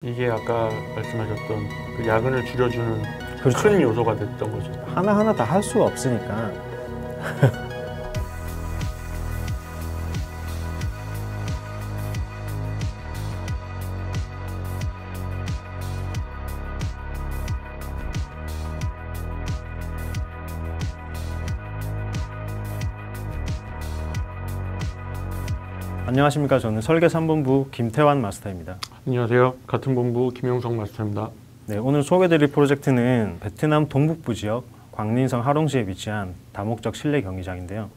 이게 아까 말씀하셨던 그 야근을 줄여주는 그렇죠. 큰 요소가 됐던 거죠. 하나하나 다 할 수가 없으니까. 안녕하십니까. 저는 설계 3본부 김태환 마스터입니다. 안녕하세요. 같은 본부 김용석 마스터입니다. 네, 오늘 소개드릴 프로젝트는 베트남 동북부 지역 광린성 하롱시에 위치한 다목적 실내 경기장인데요.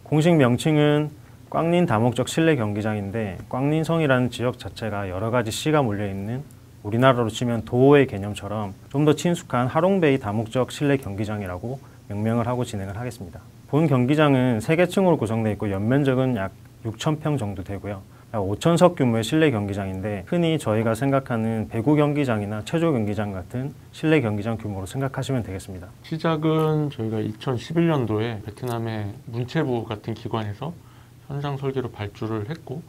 공식 명칭은 꽝린 다목적 실내 경기장인데, 꽝린성이라는 지역 자체가 여러 가지 시가 몰려있는 우리나라로 치면 도의 개념처럼 좀 더 친숙한 하롱베이 다목적 실내 경기장이라고 명명을 하고 진행을 하겠습니다. 본 경기장은 3개층으로 구성되어 있고 연면적은 약 6,000평 정도 되고요. 5,000석 규모의 실내 경기장인데, 흔히 저희가 생각하는 배구 경기장이나 체조 경기장 같은 실내 경기장 규모로 생각하시면 되겠습니다. 시작은 저희가 2011년도에 베트남의 문체부 같은 기관에서 현장 설계로 발주를 했고,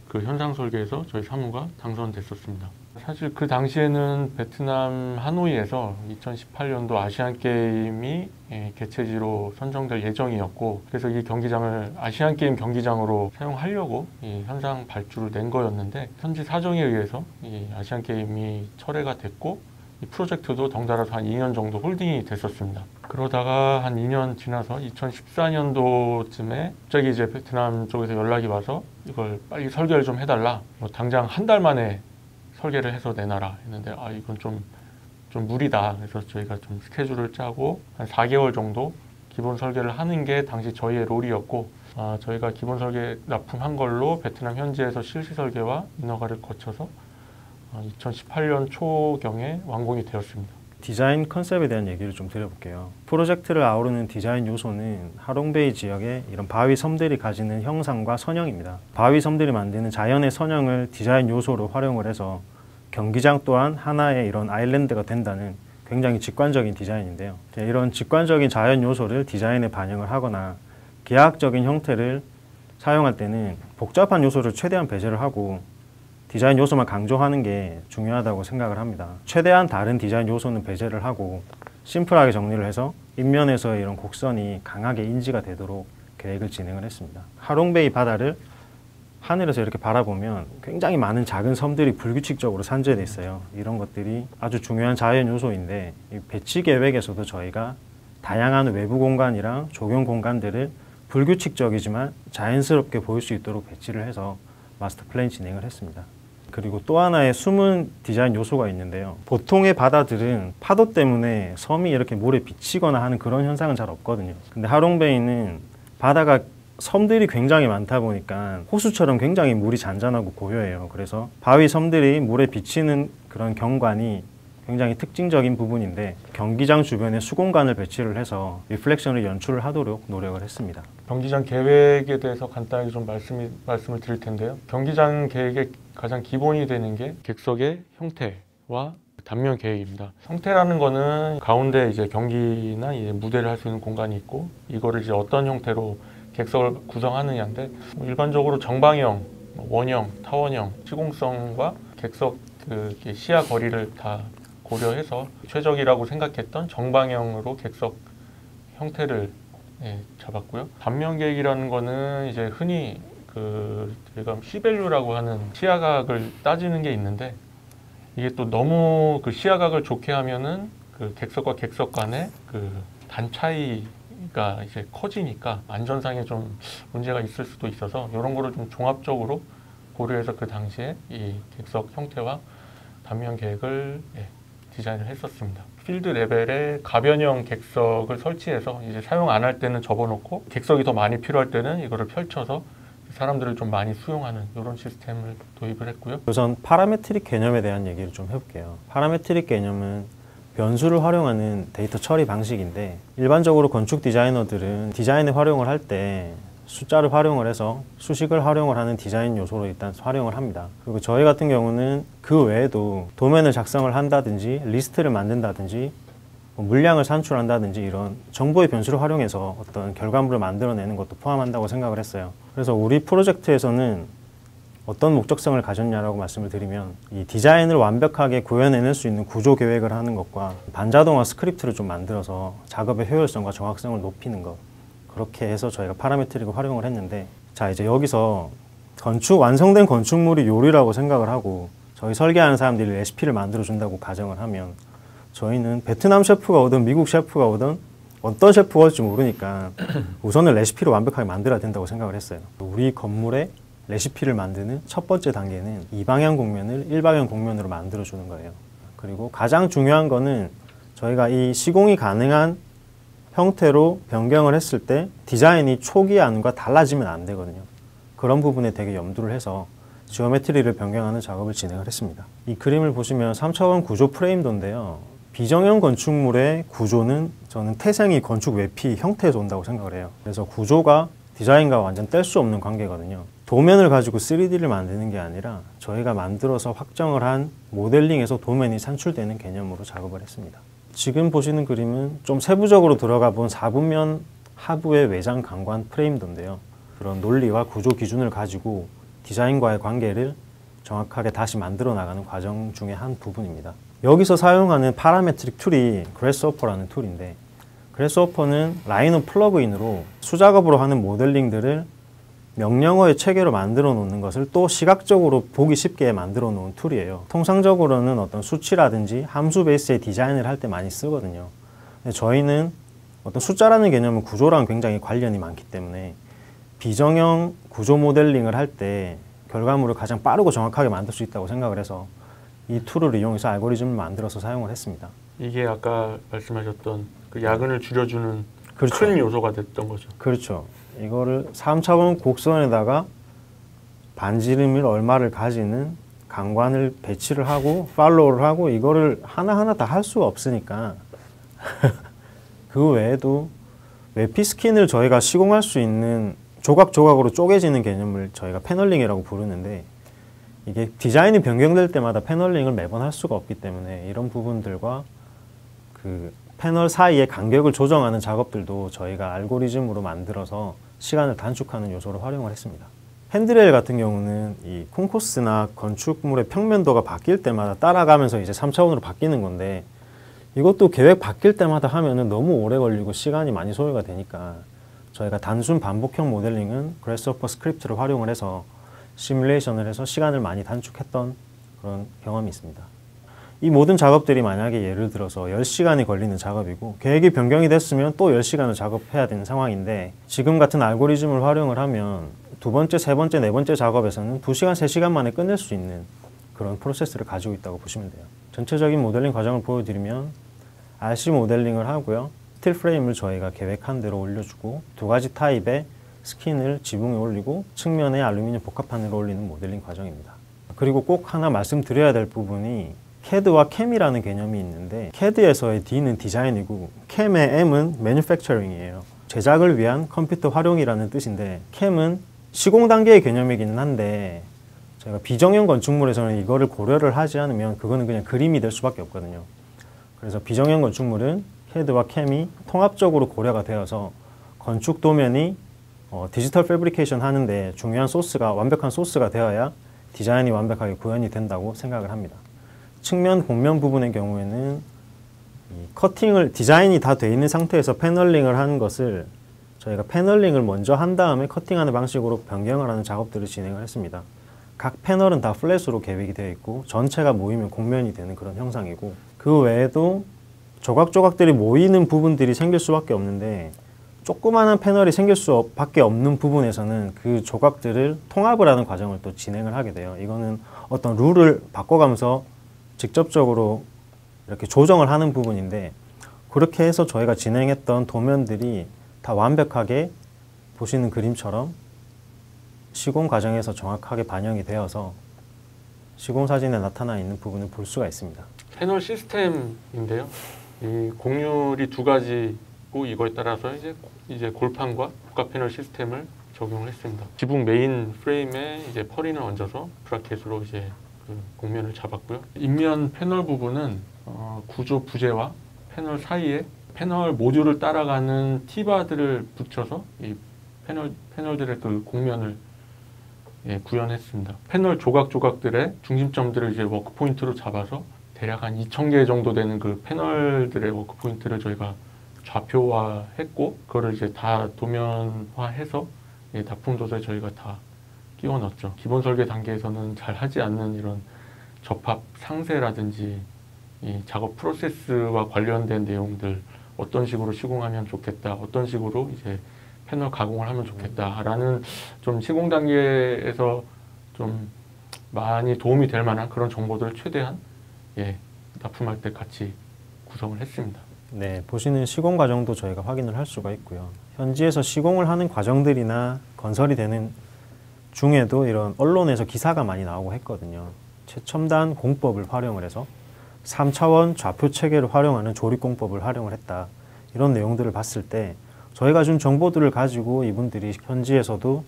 그 현장 설계에서 저희 사무가 당선됐었습니다. 사실 그 당시에는 베트남 하노이에서 2018년도 아시안게임이 개최지로 선정될 예정이었고, 그래서 이 경기장을 아시안게임 경기장으로 사용하려고 이 현장 발주를 낸 거였는데, 현지 사정에 의해서 이 아시안게임이 철회가 됐고, 이 프로젝트도 덩달아서 한 2년 정도 홀딩이 됐었습니다. 그러다가 한 2년 지나서 2014년도쯤에 갑자기 이제 베트남 쪽에서 연락이 와서 이걸 빨리 설계를 좀 해달라, 뭐 당장 한 달 만에 설계를 해서 내놔라 했는데, 이건 좀 무리다. 그래서 저희가 좀 스케줄을 짜고 한 4개월 정도 기본 설계를 하는 게 당시 저희의 롤이었고, 저희가 기본 설계 납품한 걸로 베트남 현지에서 실시 설계와 인허가를 거쳐서 2018년 초경에 완공이 되었습니다. 디자인 컨셉에 대한 얘기를 좀 드려볼게요. 프로젝트를 아우르는 디자인 요소는 하롱베이 지역의 이런 바위 섬들이 가지는 형상과 선형입니다. 바위 섬들이 만드는 자연의 선형을 디자인 요소로 활용을 해서 경기장 또한 하나의 이런 아일랜드가 된다는 굉장히 직관적인 디자인인데요. 이런 직관적인 자연 요소를 디자인에 반영을 하거나 기하학적인 형태를 사용할 때는 복잡한 요소를 최대한 배제를 하고 디자인 요소만 강조하는 게 중요하다고 생각을 합니다. 최대한 다른 디자인 요소는 배제를 하고 심플하게 정리를 해서 인면에서의 이런 곡선이 강하게 인지가 되도록 계획을 진행을 했습니다. 하롱베이 바다를 하늘에서 이렇게 바라보면 굉장히 많은 작은 섬들이 불규칙적으로 산재되어 있어요. 이런 것들이 아주 중요한 자연 요소인데, 이 배치 계획에서도 저희가 다양한 외부 공간이랑 조경 공간들을 불규칙적이지만 자연스럽게 보일 수 있도록 배치를 해서 마스터 플랜 진행을 했습니다. 그리고 또 하나의 숨은 디자인 요소가 있는데요. 보통의 바다들은 파도 때문에 섬이 이렇게 물에 비치거나 하는 그런 현상은 잘 없거든요. 근데 하롱베이는 바다가 섬들이 굉장히 많다 보니까 호수처럼 굉장히 물이 잔잔하고 고요해요. 그래서 바위 섬들이 물에 비치는 그런 경관이 굉장히 특징적인 부분인데, 경기장 주변에 수공간을 배치를 해서 리플렉션을 연출을 하도록 노력을 했습니다. 경기장 계획에 대해서 간단하게 좀 말씀을 드릴 텐데요. 경기장 계획의 가장 기본이 되는 게 객석의 형태와 단면 계획입니다. 형태라는 거는 가운데 이제 경기나 이제 무대를 할 수 있는 공간이 있고, 이거를 이제 어떤 형태로 객석을 구성하느냐인데, 일반적으로 정방형, 원형, 타원형, 시공성과 객석 그 시야 거리를 다 고려해서 최적이라고 생각했던 정방형으로 객석 형태를 잡았고요. 단면 계획이라는 거는 이제 흔히 저희가 C밸류라고 하는 시야각을 따지는 게 있는데, 이게 또 너무 그 시야각을 좋게 하면은 그 객석과 객석 간의 그 단 차이가 이제 커지니까 안전상에 좀 문제가 있을 수도 있어서, 이런 거를 좀 종합적으로 고려해서 그 당시에 이 객석 형태와 단면 계획을 디자인을 했었습니다. 필드 레벨에 가변형 객석을 설치해서 이제 사용 안 할 때는 접어놓고, 객석이 더 많이 필요할 때는 이거를 펼쳐서 사람들을 좀 많이 수용하는 이런 시스템을 도입을 했고요. 우선 파라메트릭 개념에 대한 얘기를 좀 해볼게요. 파라메트릭 개념은 변수를 활용하는 데이터 처리 방식인데, 일반적으로 건축 디자이너들은 디자인에 활용을 할 때 숫자를 활용을 해서 수식을 활용을 하는 디자인 요소로 일단 활용을 합니다. 그리고 저희 같은 경우는 그 외에도 도면을 작성을 한다든지 리스트를 만든다든지 물량을 산출한다든지 이런 정보의 변수를 활용해서 어떤 결과물을 만들어내는 것도 포함한다고 생각을 했어요. 그래서 우리 프로젝트에서는 어떤 목적성을 가졌냐라고 말씀을 드리면 이 디자인을 완벽하게 구현해낼 수 있는 구조 계획을 하는 것과 반자동화 스크립트를 좀 만들어서 작업의 효율성과 정확성을 높이는 것, 그렇게 해서 저희가 파라메트릭을 활용을 했는데, 자 이제 여기서 완성된 건축물이 요리라고 생각을 하고 저희 설계하는 사람들이 레시피를 만들어 준다고 가정을 하면, 저희는 베트남 셰프가 오든 미국 셰프가 오든 어떤 셰프가 올지 모르니까 우선은 레시피를 완벽하게 만들어야 된다고 생각을 했어요. 우리 건물에 레시피를 만드는 첫 번째 단계는 2방향 곡면을 1방향 곡면으로 만들어주는 거예요. 그리고 가장 중요한 거는 저희가 이 시공이 가능한 형태로 변경을 했을 때 디자인이 초기안과 달라지면 안 되거든요. 그런 부분에 되게 염두를 해서 지오메트리를 변경하는 작업을 진행을 했습니다. 이 그림을 보시면 3차원 구조 프레임도인데요. 비정형 건축물의 구조는 저는 태생이 건축 외피 형태에서 온다고 생각을 해요. 그래서 구조가 디자인과 완전 뗄 수 없는 관계거든요. 도면을 가지고 3D를 만드는 게 아니라 저희가 만들어서 확정을 한 모델링에서 도면이 산출되는 개념으로 작업을 했습니다. 지금 보시는 그림은 좀 세부적으로 들어가 본 4분면 하부의 외장 강관 프레임도인데요. 그런 논리와 구조 기준을 가지고 디자인과의 관계를 정확하게 다시 만들어 나가는 과정 중에 한 부분입니다. 여기서 사용하는 파라메트릭 툴이 그래스호퍼라는 툴인데, 그래스호퍼는 라이노 플러그인으로 수작업으로 하는 모델링들을 명령어의 체계로 만들어 놓는 것을 또 시각적으로 보기 쉽게 만들어 놓은 툴이에요. 통상적으로는 어떤 수치라든지 함수 베이스의 디자인을 할 때 많이 쓰거든요. 근데 저희는 어떤 숫자라는 개념은 구조랑 굉장히 관련이 많기 때문에 비정형 구조 모델링을 할 때 결과물을 가장 빠르고 정확하게 만들 수 있다고 생각을 해서 이 툴을 이용해서 알고리즘을 만들어서 사용을 했습니다. 이게 아까 말씀하셨던 그 야근을 줄여주는 그렇죠. 큰 요소가 됐던 거죠. 그렇죠. 이거를 3차원 곡선에다가 반지름을 얼마를 가지는 강관을 배치를 하고 팔로우를 하고 이거를 하나하나 다 할 수가 없으니까 그 외에도 외피 스킨을 저희가 시공할 수 있는 조각조각으로 쪼개지는 개념을 저희가 패널링이라고 부르는데, 이게 디자인이 변경될 때마다 패널링을 매번 할 수가 없기 때문에 이런 부분들과 그 패널 사이의 간격을 조정하는 작업들도 저희가 알고리즘으로 만들어서 시간을 단축하는 요소로 활용을 했습니다. 핸드레일 같은 경우는 이 콘코스나 건축물의 평면도가 바뀔 때마다 따라가면서 이제 3차원으로 바뀌는 건데, 이것도 계획 바뀔 때마다 하면은 너무 오래 걸리고 시간이 많이 소요가 되니까 저희가 단순 반복형 모델링은 그래스호퍼 스크립트를 활용을 해서 시뮬레이션을 해서 시간을 많이 단축했던 그런 경험이 있습니다. 이 모든 작업들이 만약에 예를 들어서 10시간이 걸리는 작업이고 계획이 변경이 됐으면 또 10시간을 작업해야 되는 상황인데, 지금 같은 알고리즘을 활용을 하면 두 번째, 세 번째, 네 번째 작업에서는 2시간, 3시간 만에 끝낼 수 있는 그런 프로세스를 가지고 있다고 보시면 돼요. 전체적인 모델링 과정을 보여드리면 RC 모델링을 하고요. 스틸 프레임을 저희가 계획한 대로 올려주고 두 가지 타입의 스킨을 지붕에 올리고 측면에 알루미늄 복합판을 올리는 모델링 과정입니다. 그리고 꼭 하나 말씀드려야 될 부분이 CAD와 CAM이라는 개념이 있는데, CAD에서의 D는 디자인이고 CAM의 M은 Manufacturing이에요. 제작을 위한 컴퓨터 활용이라는 뜻인데, CAM은 시공 단계의 개념이기는 한데 저희가 비정형 건축물에서는 이거를 고려를 하지 않으면 그거는 그냥 그림이 될 수밖에 없거든요. 그래서 비정형 건축물은 CAD와 CAM이 통합적으로 고려가 되어서 건축 도면이 디지털 패브리케이션 하는데 중요한 소스가, 완벽한 소스가 되어야 디자인이 완벽하게 구현이 된다고 생각을 합니다. 측면, 곡면 부분의 경우에는 커팅을, 디자인이 다 돼 있는 상태에서 패널링을 하는 것을 저희가 패널링을 먼저 한 다음에 커팅하는 방식으로 변경을 하는 작업들을 진행을 했습니다. 각 패널은 다 플랫으로 계획이 되어 있고 전체가 모이면 곡면이 되는 그런 형상이고, 그 외에도 조각조각들이 모이는 부분들이 생길 수밖에 없는데, 조그마한 패널이 생길 수밖에 없는 부분에서는 그 조각들을 통합을 하는 과정을 또 진행을 하게 돼요. 이거는 어떤 룰을 바꿔가면서 직접적으로 이렇게 조정을 하는 부분인데, 그렇게 해서 저희가 진행했던 도면들이 다 완벽하게 보시는 그림처럼 시공 과정에서 정확하게 반영이 되어서 시공 사진에 나타나 있는 부분을 볼 수가 있습니다. 패널 시스템인데요. 이 곡률이 두 가지고 이거에 따라서 이제 골판과 복합 패널 시스템을 적용을 했습니다. 지붕 메인 프레임에 이제 퍼린을 얹어서 브라켓으로 이제 그 곡면을 잡았고요. 인면 패널 부분은 구조 부재와 패널 사이에 패널 모듈을 따라가는 T바들을 붙여서 이 패널들의 그 곡면을 예, 구현했습니다. 패널 조각조각들의 중심점들을 이제 워크 포인트로 잡아서 대략 한 2,000개 정도 되는 그 패널들의 워크 포인트를 저희가 좌표화했고, 그거를 이제 다 도면화해서 예, 납품도서에 저희가 다 끼워 넣었죠. 기본 설계 단계에서는 잘 하지 않는 이런 접합 상세라든지 이 작업 프로세스와 관련된 내용들, 어떤 식으로 시공하면 좋겠다, 어떤 식으로 이제 패널 가공을 하면 좋겠다라는 좀 시공 단계에서 좀 많이 도움이 될 만한 그런 정보들을 최대한 예, 납품할 때 같이 구성을 했습니다. 네, 보시는 시공 과정도 저희가 확인을 할 수가 있고요. 현지에서 시공을 하는 과정들이나 건설이 되는 중에도 이런 언론에서 기사가 많이 나오고 했거든요. 최첨단 공법을 활용을 해서 3차원 좌표 체계를 활용하는 조립 공법을 활용을 했다. 이런 내용들을 봤을 때 저희가 준 정보들을 가지고 이분들이 현지에서도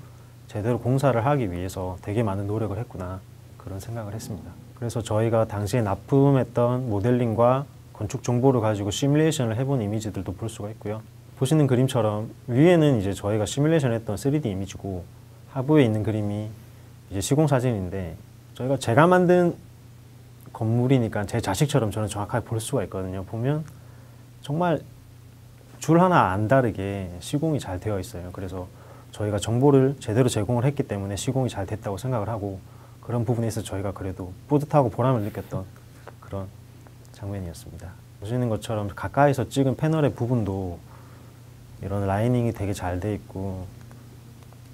제대로 공사를 하기 위해서 되게 많은 노력을 했구나, 그런 생각을 했습니다. 그래서 저희가 당시에 납품했던 모델링과 건축 정보를 가지고 시뮬레이션을 해본 이미지들도 볼 수가 있고요. 보시는 그림처럼 위에는 이제 저희가 시뮬레이션 했던 3D 이미지고 하부에 있는 그림이 이제 시공 사진인데, 저희가 제가 만든 건물이니까 제 자식처럼 저는 정확하게 볼 수가 있거든요. 보면 정말 줄 하나 안 다르게 시공이 잘 되어 있어요. 그래서 저희가 정보를 제대로 제공을 했기 때문에 시공이 잘 됐다고 생각을 하고, 그런 부분에 있어서 저희가 그래도 뿌듯하고 보람을 느꼈던 그런 장면이었습니다. 보시는 것처럼 가까이서 찍은 패널의 부분도 이런 라이닝이 되게 잘 돼 있고,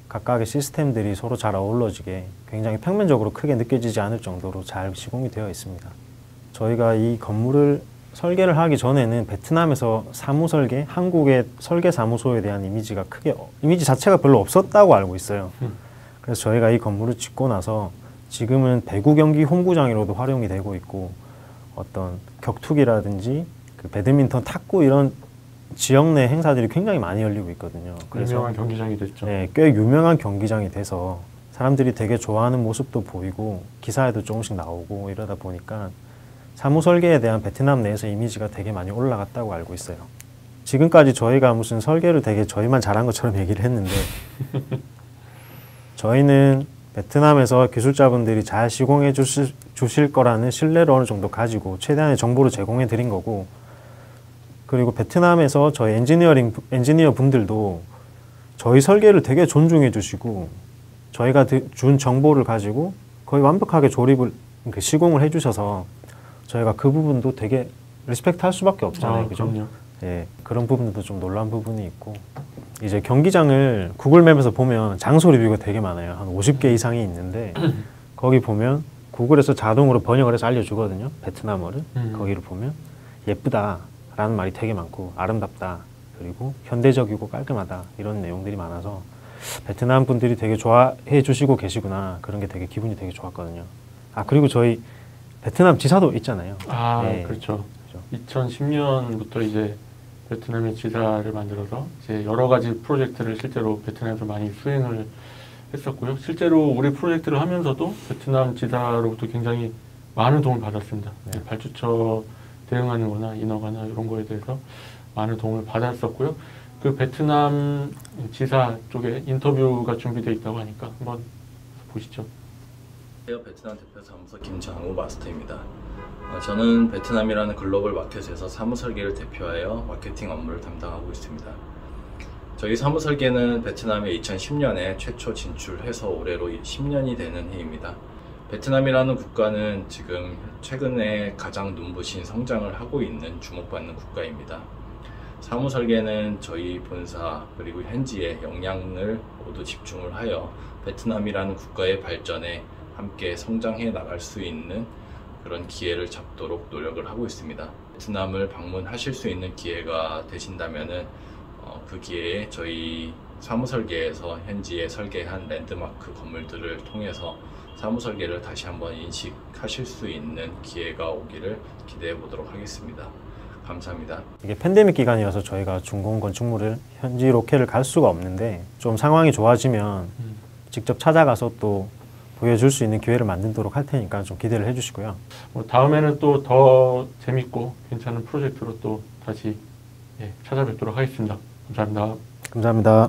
각각의 시스템들이 서로 잘 어우러지게 굉장히 평면적으로 크게 느껴지지 않을 정도로 잘 시공이 되어 있습니다. 저희가 이 건물을 설계를 하기 전에는 베트남에서 사무 설계, 한국의 설계 사무소에 대한 이미지가 크게, 이미지 자체가 별로 없었다고 알고 있어요. 그래서 저희가 이 건물을 짓고 나서 지금은 배구 경기 홈구장으로도 활용이 되고 있고, 어떤 격투기라든지 그 배드민턴, 탁구 이런 지역 내 행사들이 굉장히 많이 열리고 있거든요. 그래서 유명한 경기장이 됐죠. 네, 꽤 유명한 경기장이 돼서 사람들이 되게 좋아하는 모습도 보이고 기사에도 조금씩 나오고 이러다 보니까 사무 설계에 대한 베트남 내에서 이미지가 되게 많이 올라갔다고 알고 있어요. 지금까지 저희가 무슨 설계를 되게 저희만 잘한 것처럼 얘기를 했는데 저희는 베트남에서 기술자분들이 잘 시공해 주실 거라는 신뢰를 어느 정도 가지고 최대한의 정보를 제공해 드린 거고, 그리고 베트남에서 저희 엔지니어 분들도 저희 설계를 되게 존중해 주시고, 저희가 준 정보를 가지고 거의 완벽하게 시공을 해 주셔서 저희가 그 부분도 되게 리스펙트 할 수밖에 없잖아요. 그죠? 그럼요. 예, 그런 부분들도 좀 놀란 부분이 있고, 이제 경기장을 구글맵에서 보면 장소 리뷰가 되게 많아요. 한 50개 이상이 있는데 거기 보면 구글에서 자동으로 번역을 해서 알려주거든요. 베트남어를. 거기를 보면 예쁘다라는 말이 되게 많고, 아름답다, 그리고 현대적이고 깔끔하다, 이런 내용들이 많아서 베트남 분들이 되게 좋아해 주시고 계시구나, 그런 게 되게 기분이 되게 좋았거든요. 아, 그리고 저희 베트남 지사도 있잖아요. 아, 네. 그렇죠. 2010년부터 이제 베트남의 지사를 만들어서 이제 여러 가지 프로젝트를 실제로 베트남에서 많이 수행을 했었고요. 실제로 우리 프로젝트를 하면서도 베트남 지사로부터 굉장히 많은 도움을 받았습니다. 네. 발주처 대응하는 거나 인허가나 이런 거에 대해서 많은 도움을 받았었고요. 그 베트남 지사 쪽에 인터뷰가 준비되어 있다고 하니까 한번 보시죠. 베트남 대표 사무소 김장우 마스터입니다. 저는 베트남이라는 글로벌 마켓에서 사무 설계를 대표하여 마케팅 업무를 담당하고 있습니다. 저희 사무 설계는 베트남에 2010년에 최초 진출해서 올해로 10년이 되는 해입니다. 베트남이라는 국가는 지금 최근에 가장 눈부신 성장을 하고 있는 주목받는 국가입니다. 사무 설계는 저희 본사 그리고 현지에 역량을 모두 집중을 하여 베트남이라는 국가의 발전에 함께 성장해 나갈 수 있는 그런 기회를 잡도록 노력을 하고 있습니다. 베트남을 방문하실 수 있는 기회가 되신다면은 그 기회에 저희 사무설계에서 현지에 설계한 랜드마크 건물들을 통해서 사무설계를 다시 한번 인식하실 수 있는 기회가 오기를 기대해 보도록 하겠습니다. 감사합니다. 이게 팬데믹 기간이어서 저희가 중공 건축물을 현지 로케를 갈 수가 없는데, 좀 상황이 좋아지면 직접 찾아가서 또 보여줄 수 있는 기회를 만들도록 할 테니까 좀 기대를 해주시고요. 다음에는 또 더 재밌고 괜찮은 프로젝트로 또 다시 찾아뵙도록 하겠습니다. 감사합니다. 감사합니다.